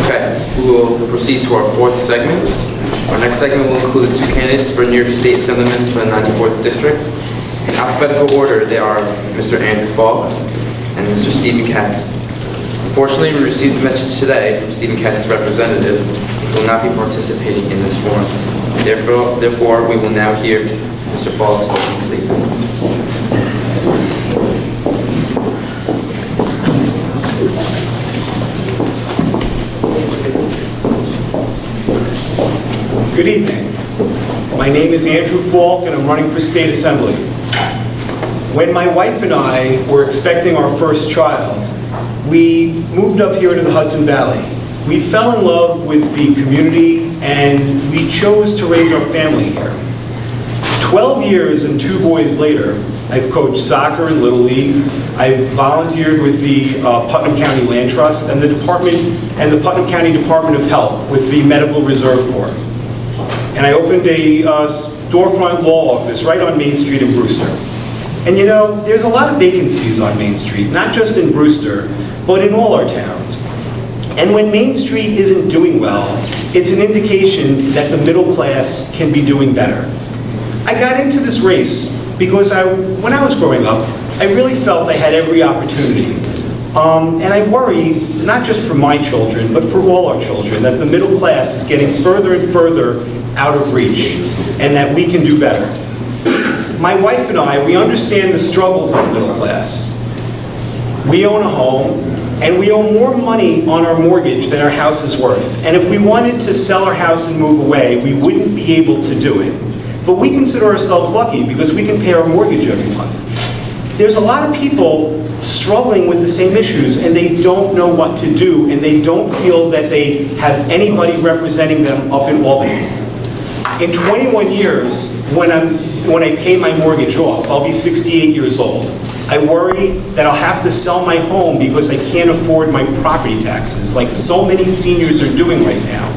Okay, we will proceed to our fourth segment. Our next segment will include two candidates for New York State Assemblyman for the 94th District. In alphabetical order, they are Mr. Andrew Falk and Mr. Stephen Katz. Unfortunately, we received a message today from Stephen Katz's representative who will not be participating in this forum. Therefore, we will now hear Mr. Falk's opening statement. Good evening. My name is Andrew Falk and I'm running for State Assembly. When my wife and I were expecting our first child, we moved up here to the Hudson Valley. We fell in love with the community and we chose to raise our family here. 12 years and 2 boys later, I've coached soccer and Little League. I've volunteered with the Putnam County Land Trust and the Putnam County Department of Health with the Medical Reserve Corps. And I opened a storefront law office right on Main Street in Brewster. And you know, there's a lot of vacancies on Main Street, not just in Brewster, but in all our towns. And when Main Street isn't doing well, it's an indication that the middle class can be doing better. I got into this race because when I was growing up, I really felt I had every opportunity. And I worry, not just for my children, but for all our children, that the middle class is getting further and further out of reach, and that we can do better. My wife and I, we understand the struggles of the middle class. We own a home, and we owe more money on our mortgage than our house is worth. And if we wanted to sell our house and move away, we wouldn't be able to do it. But we consider ourselves lucky because we can pay our mortgage every month. There's a lot of people struggling with the same issues and they don't know what to do and they don't feel that they have anybody representing them up in Albany. In 21 years, when I pay my mortgage off, I'll be 68 years old. I worry that I'll have to sell my home because I can't afford my property taxes, like so many seniors are doing right now.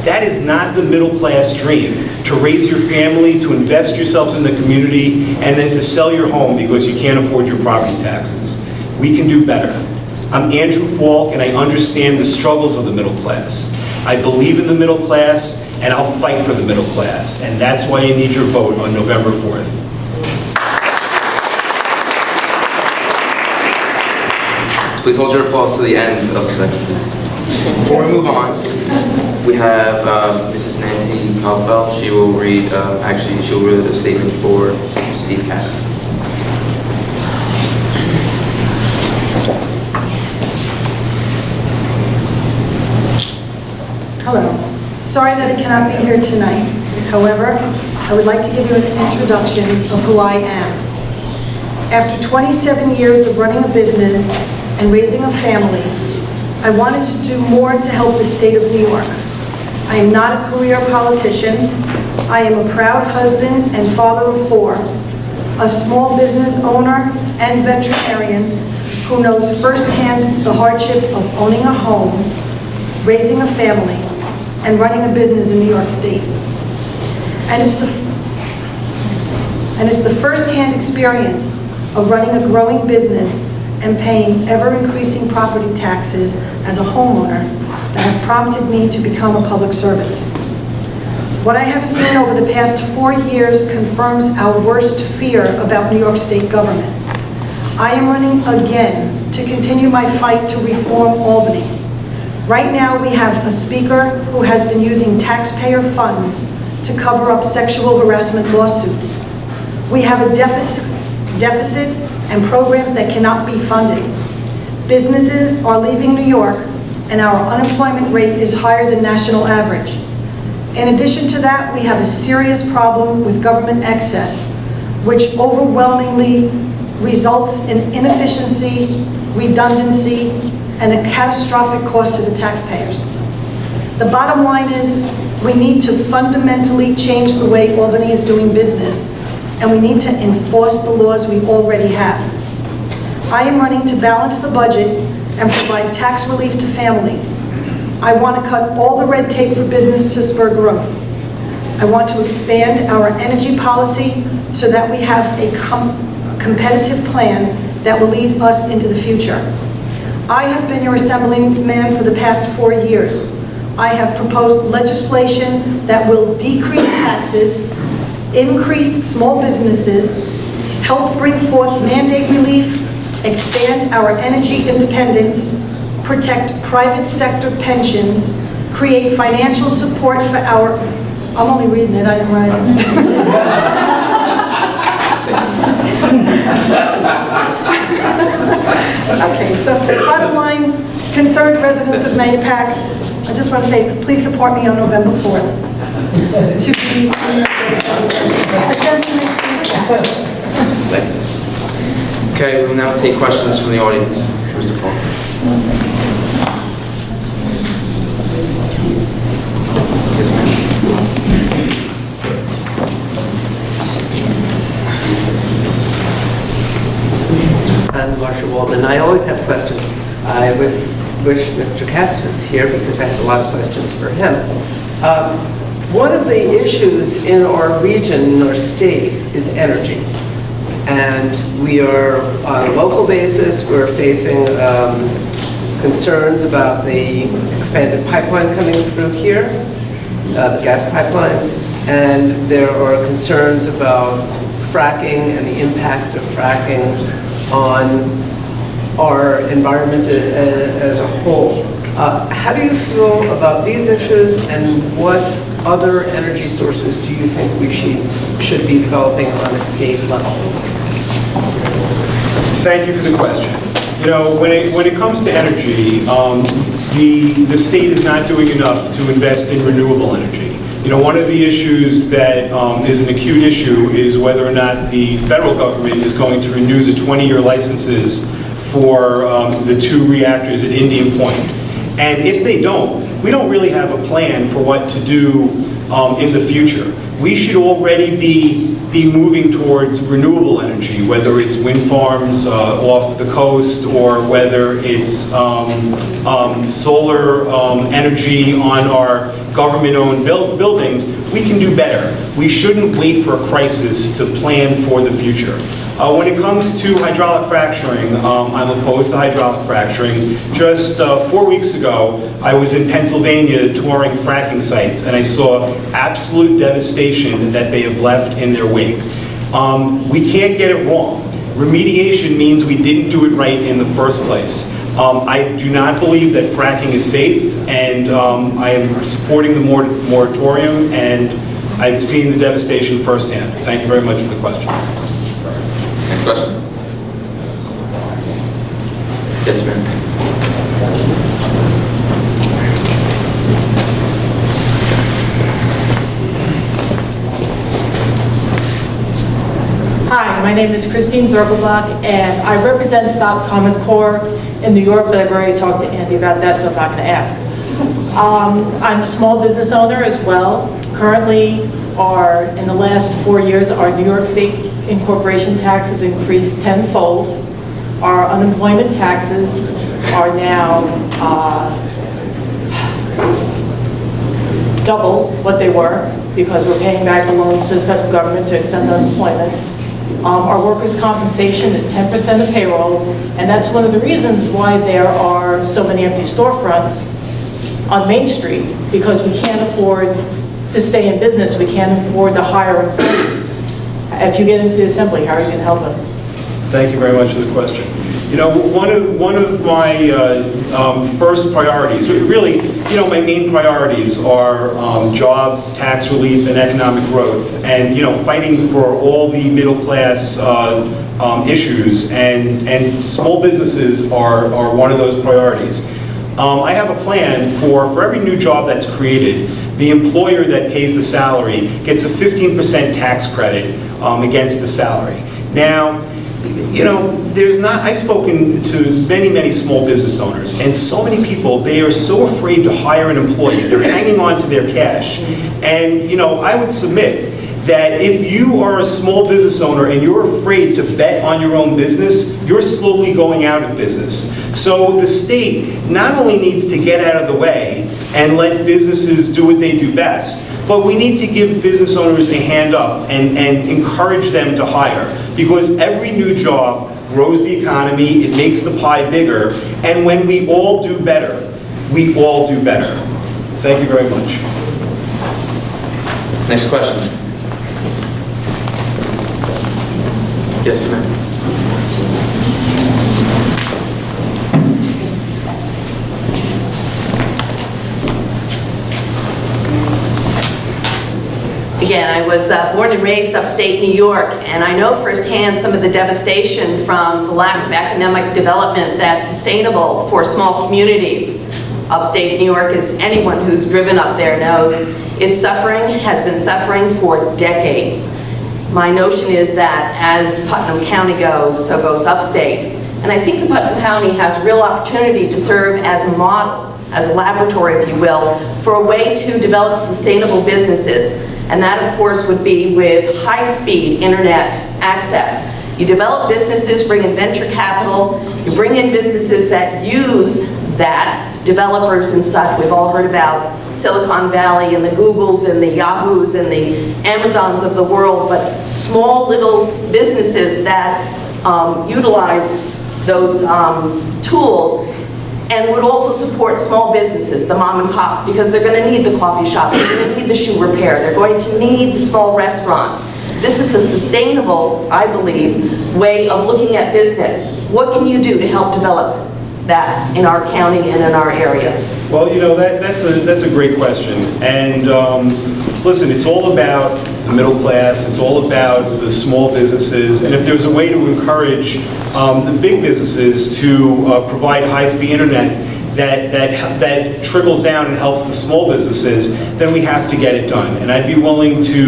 That is not the middle class dream, to raise your family, to invest yourself in the community, and then to sell your home because you can't afford your property taxes. We can do better. I'm Andrew Falk, and I understand the struggles of the middle class. I believe in the middle class, and I'll fight for the middle class, and that's why I need your vote on November 4th. Please hold your applause to the end of the segment. Before we move on, we have Mrs. Nancy Kalfeld. She will read, she'll read the statement for Steve Katz. Hello. Sorry that I cannot be here tonight. However, I would like to give you an introduction of who I am. After 27 years of running a business and raising a family, I wanted to do more to help the state of New York. I am not a career politician. I am a proud husband and father of 4, a small business owner and veterinarian who knows firsthand the hardship of owning a home, raising a family, and running a business in New York State. And it's the first-hand experience of running a growing business and paying ever-increasing property taxes as a homeowner that have prompted me to become a public servant. What I have seen over the past 4 years confirms our worst fear about New York State government. I am running again to continue my fight to reform Albany. Right now we have a speaker who has been using taxpayer funds to cover up sexual harassment lawsuits. We have a deficit and programs that cannot be funded. Businesses are leaving New York, and our unemployment rate is higher than national average. In addition to that, we have a serious problem with government excess, which overwhelmingly results in inefficiency, redundancy, and a catastrophic cost to the taxpayers. The bottom line is we need to fundamentally change the way Albany is doing business, and we need to enforce the laws we already have. I am running to balance the budget and provide tax relief to families. I want to cut all the red tape for business to spur growth. I want to expand our energy policy so that we have a competitive plan that will lead us into the future. I have been your assemblyman for the past 4 years. I have proposed legislation that will decrease taxes, increase small businesses, help bring forth mandate relief, expand our energy independence, protect private sector pensions, create financial support for our... I'm only reading it, I didn't write it. Okay, so bottom line, concerned residents of Mahopac, I just want to say, please support me on November 4th. To be Okay, we will now take questions from the audience. Mr. Falk. Yes, ma'am. I'm Marcia Waldman. I always have questions. I wish Mr. Katz was here because I have a lot of questions for him. One of the issues in our region, in our state, is energy. And we are, on a local basis, we're facing concerns about the expanded pipeline coming through here, the gas pipeline. And there are concerns about fracking and the impact of fracking on our environment as a whole. How do you feel about these issues, and what other energy sources do you think we should be developing on a state level? Thank you for the question. You know, when it comes to energy, the state is not doing enough to invest in renewable energy. You know, one of the issues that is an acute issue is whether or not the federal government is going to renew the 20-year licenses for the 2 reactors at Indian Point. And if they don't, we don't really have a plan for what to do in the future. We should already be moving towards renewable energy, whether it's wind farms off the coast or whether it's solar energy on our government-owned buildings. We can do better. We shouldn't wait for a crisis to plan for the future. When it comes to hydraulic fracturing, I'm opposed to hydraulic fracturing. Just 4 weeks ago, I was in Pennsylvania touring fracking sites, and I saw absolute devastation that they have left in their wake. We can't get it wrong. Remediation means we didn't do it right in the first place. I do not believe that fracking is safe, and I am supporting the moratorium, and I've seen the devastation firsthand. Thank you very much for the question. Next question. Yes, ma'am. Hi, my name is Christine Zergelbach, and I represent Stop Common Core in New York, but I've already talked to Andy about that, so I'm not going to ask. I'm a small business owner as well. Currently, in the last 4 years, our New York State incorporation tax has increased tenfold. Our unemployment taxes are now double what they were because we're paying back the loans to the federal government to extend unemployment. Our workers' compensation is 10% of payroll, and that's one of the reasons why there are so many empty storefronts on Main Street, because we can't afford to stay in business. We can't afford to hire employees. If you get into the assembly, how are you going to help us? Thank you very much for the question. You know, one of my first priorities, really, you know, my main priorities are jobs, tax relief, and economic growth, and, you know, fighting for all the middle class issues, and small businesses are one of those priorities. I have a plan for every new job that's created, the employer that pays the salary gets a 15% tax credit against the salary. Now, you know, I've spoken to many small business owners, and so many people, they are so afraid to hire an employee. They're hanging on to their cash. And, you know, I would submit that if you are a small business owner and you're afraid to bet on your own business, you're slowly going out of business. So the state not only needs to get out of the way and let businesses do what they do best, but we need to give business owners a hand up and encourage them to hire, because every new job grows the economy, it makes the pie bigger, And when we all do better, we all do better. Thank you very much. Next question. Yes, ma'am. Again, I was born and raised upstate New York, and I know firsthand some of the devastation from the lack of economic development that's sustainable for small communities. Upstate New York, as anyone who's driven up there knows, is suffering, has been suffering for decades. My notion is that as Putnam County goes, so goes upstate. And I think that Putnam County has real opportunity to serve as a model, as a laboratory, if you will, for a way to develop sustainable businesses. And that, of course, would be with high-speed internet access. You develop businesses, bring in venture capital, you bring in businesses that use that, developers and such. We've all heard about Silicon Valley and the Googles and the Yahoos and the Amazons of the world, but small little businesses that utilize those tools and would also support small businesses, the mom and pops, because they're going to need the coffee shops, they're going to need the shoe repair, they're going to need the small restaurants. This is a sustainable, I believe, way of looking at business. What can you do to help develop that in our county and in our area? Well, you know, that's a great question. And listen, it's all about the middle class, it's all about the small businesses, and if there's a way to encourage the big businesses to provide high-speed internet that trickles down and helps the small businesses, then we have to get it done. And I'd be willing to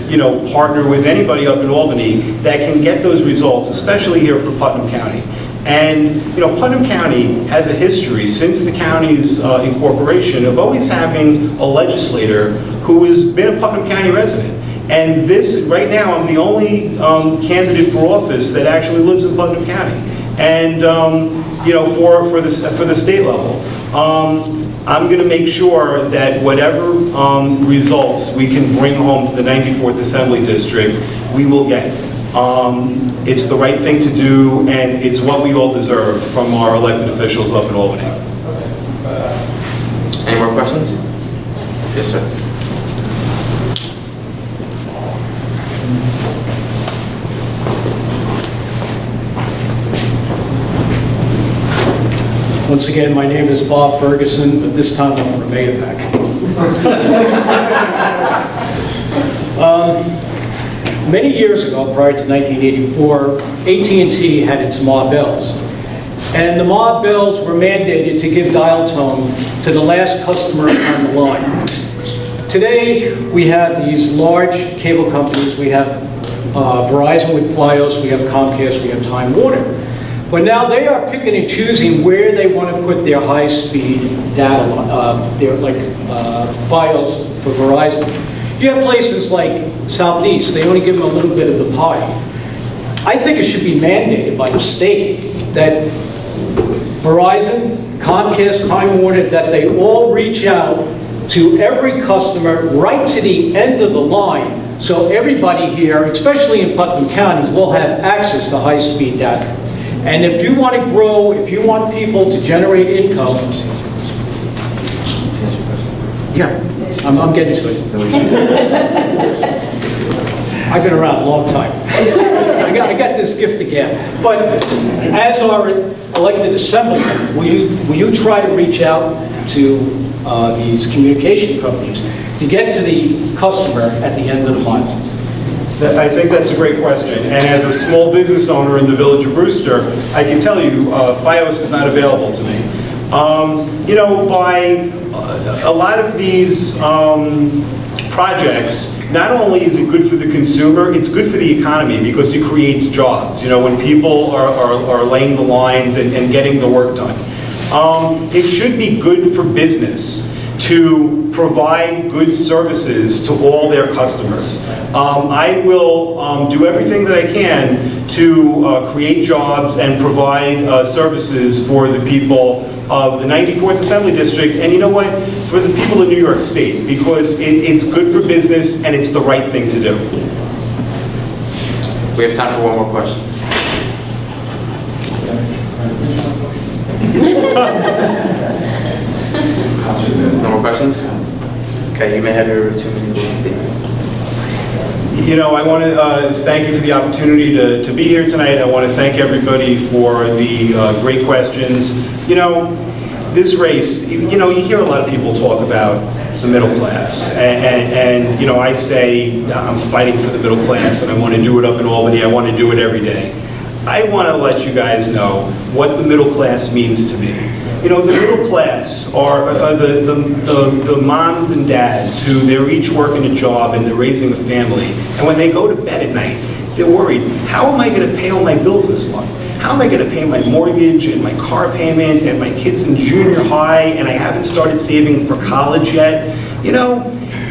you know, partner with anybody up in Albany that can get those results, especially here for Putnam County. And, you know, Putnam County has a history since the county's incorporation of always having a legislator who has been a Putnam County resident. And this, right now, I'm the only candidate for office that actually lives in Putnam County. And, you know, for the state level. I'm going to make sure that whatever results we can bring home to the 94th Assembly District, we will get. It's the right thing to do, and it's what we all deserve from our elected officials up in Albany. Any more questions? Yes, sir. Once again, my name is Bob Ferguson, but this time I'm from Mahopac. Many years ago, prior to 1984, AT&T had its Ma Bells. And the Ma Bells were mandated to give dial tone to the last customer on the line. Today, we have these large cable companies. We have Verizon with Fios, we have Comcast, we have Time Warner. But now they are picking and choosing where they want to put their high-speed data, Fios for Verizon. You have places like Southeast, they only give them a little bit of the pie. I think it should be mandated by the state that Verizon, Comcast, Time Warner, that they all reach out to every customer right to the end of the line, so everybody here, especially in Putnam County, will have access to high-speed data. And if you want to grow, if you want people to generate income, yeah, I'm getting to it. I've been around a long time. I got this gift again. But as our elected assemblyman, will you try to reach out to these communication companies to get to the customer at the end of the month? I think that's a great question. And as a small business owner in the village of Brewster, I can tell you Fios is not available to me. You know, by a lot of these projects, not only is it good for the consumer, it's good for the economy because it creates jobs. You know, when people are laying the lines and getting the work done. It should be good for business to provide good services to all their customers. I will do everything that I can to create jobs and provide services for the people of the 94th Assembly District, and you know what? For the people of New York State, because it's good for business and it's the right thing to do. We have time for one more question. No more questions? Okay, you may have your 2-minute closing statement. You know, I want to thank you for the opportunity to be here tonight. I want to thank everybody for the great questions. You know, this race, you know, you hear a lot of people talk about the middle class. And you know, I say I'm fighting for the middle class and I want to do it up in Albany. I want to do it every day. I want to let you guys know what the middle class means to me. You know, the middle class are the moms and dads who they're each working a job and they're raising a family. And when they go to bed at night, they're worried, how am I going to pay all my bills this month? How am I going to pay my mortgage and my car payment and my kids in junior high and I haven't started saving for college yet? You know,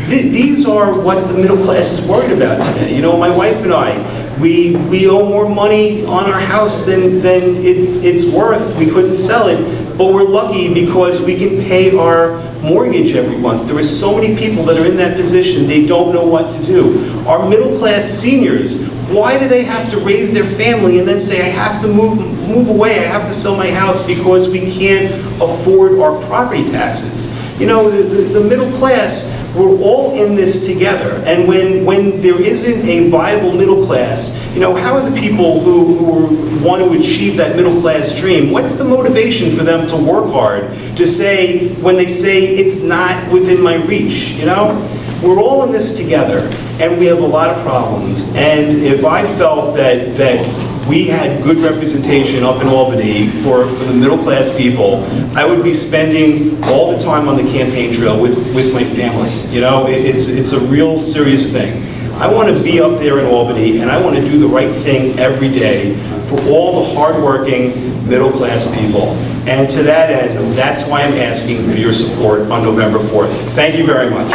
these are what the middle class is worried about today. You know, my wife and I, we owe more money on our house than it's worth. We couldn't sell it, but we're lucky because we can pay our mortgage every month. There are so many people that are in that position, they don't know what to do. Our middle class seniors, why do they have to raise their family and then say, I have to move away, I have to sell my house because we can't afford our property taxes? You know, the middle class, we're all in this together. And when there isn't a viable middle class, you know, how are the people who want to achieve that middle class dream, what's the motivation for them to work hard, to say, when they say it's not within my reach, you know? We're all in this together, and we have a lot of problems. And if I felt that we had good representation up in Albany for the middle class people, I would be spending all the time on the campaign trail with my family. You know, it's a real serious thing. I want to be up there in Albany, and I want to do the right thing every day for all the hardworking middle class people. And to that end, that's why I'm asking for your support on November 4th. Thank you very much.